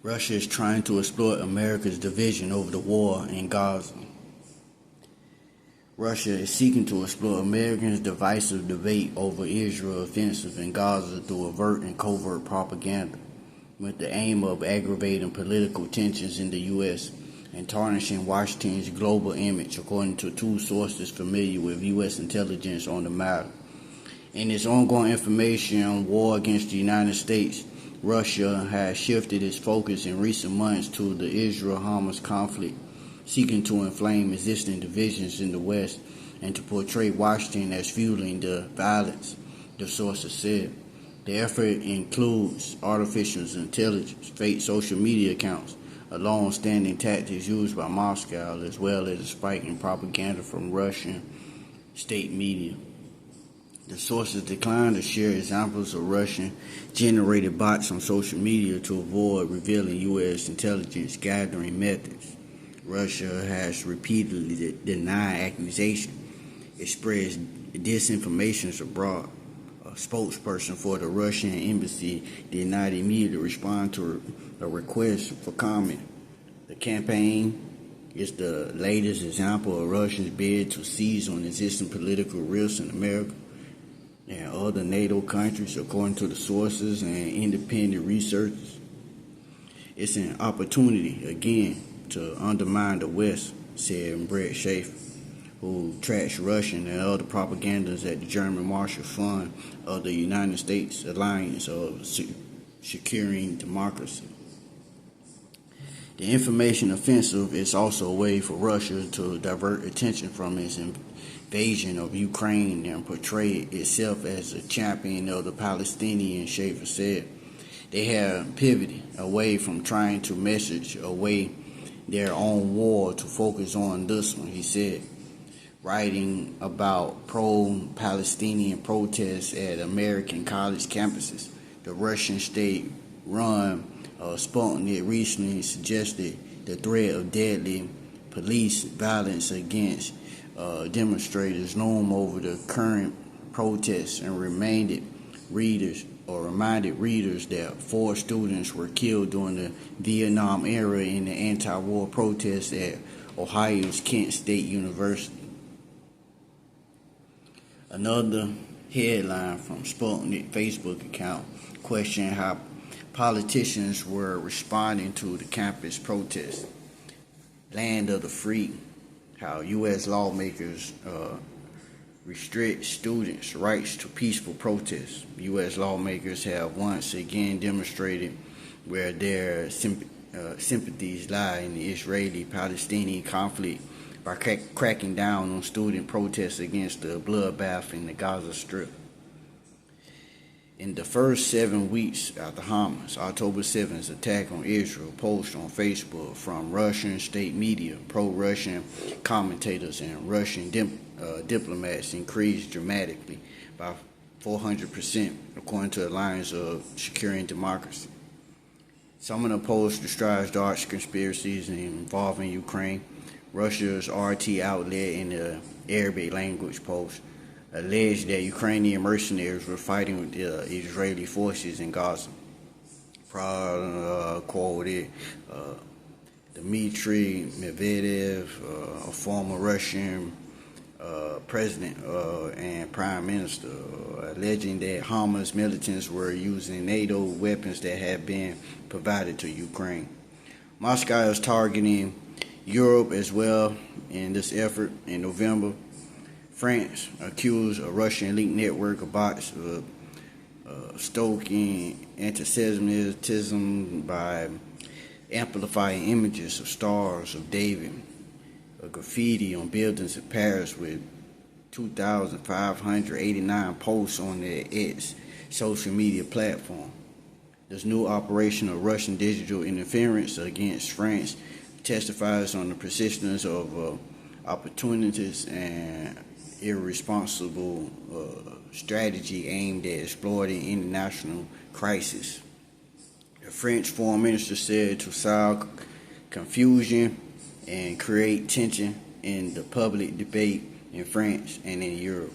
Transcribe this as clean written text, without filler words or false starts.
Russia is trying to exploit America's division over the war in Gaza. Russia is seeking to exploit Americans' divisive debate over Israel's offensive in Gaza through overt and covert propaganda, with the aim of aggravating political tensions in the U.S. and tarnishing Washington's global image, according to two sources familiar with U.S. intelligence on the matter. In its ongoing information on war against the United States, Russia has shifted its focus in recent months to the Israel-Hamas conflict, seeking to inflame existing divisions in the West and to portray Washington as fueling the violence, the sources said. The effort includes artificial intelligence, fake social media accounts, a long-standing tactic used by Moscow, as well as a spike in propaganda from Russian state media. The sources declined to share examples of Russian-generated bots on social media to avoid revealing U.S. intelligence gathering methods. Russia has repeatedly denied accusation. It spreads disinformation abroad. A spokesperson for the Russian embassy did not immediately respond to a request for comment. The campaign is the latest example of Russia's bid to seize on existing political risks in America and other NATO countries, according to the sources and independent researchers. It's an opportunity, again, to undermine the West, said Brett Schaefer, who tracks Russian and other propagandas at the German Marshall Fund of the United States Alliance of Securing Democracy. The information offensive is also a way for Russia to divert attention from its invasion of Ukraine and portray itself as a champion of the Palestinians, Schaefer said. They have pivoted away from trying to message away their own war to focus on this one, he said, writing about pro-Palestinian protests at American college campuses. The Russian state-run Sputnik recently suggested the threat of deadly police violence against demonstrators loom over the current protests and reminded readers that 4 students were killed during the Vietnam era in the anti-war protests at Ohio's Kent State University. Another headline from Sputnik Facebook account questioned how politicians were responding to the campus protests. Land of the free, how U.S. lawmakers restrict students' rights to peaceful protests. U.S. lawmakers have once again demonstrated where their sympathies lie in the Israeli-Palestinian conflict by cracking down on student protests against the bloodbath in the Gaza Strip. In the first 7 weeks after Hamas' October 7th attack on Israel, posts on Facebook from Russian state media, pro-Russian commentators, and Russian diplomats increased dramatically by 400%, according to the Alliance of Securing Democracy. Some of the posts described dark conspiracies involving Ukraine. Russia's RT outlet in the Arabic language post alleged that Ukrainian mercenaries were fighting with the Israeli forces in Gaza. Quoted Dmitry Medvedev, a former Russian president and prime minister, alleging that Hamas militants were using NATO weapons that had been provided to Ukraine. Moscow is targeting Europe as well in this effort. In November, France accused a Russian-linked network of bots of stoking anti-Semitism by amplifying images of Stars of David, a graffiti on buildings in Paris with 2,589 posts on their X social media platform. This new operation of Russian digital interference against France testifies on the persistence of opportunities and irresponsible strategy aimed at exploiting international crisis. The French foreign minister said to sow confusion and create tension in the public debate in France and in Europe.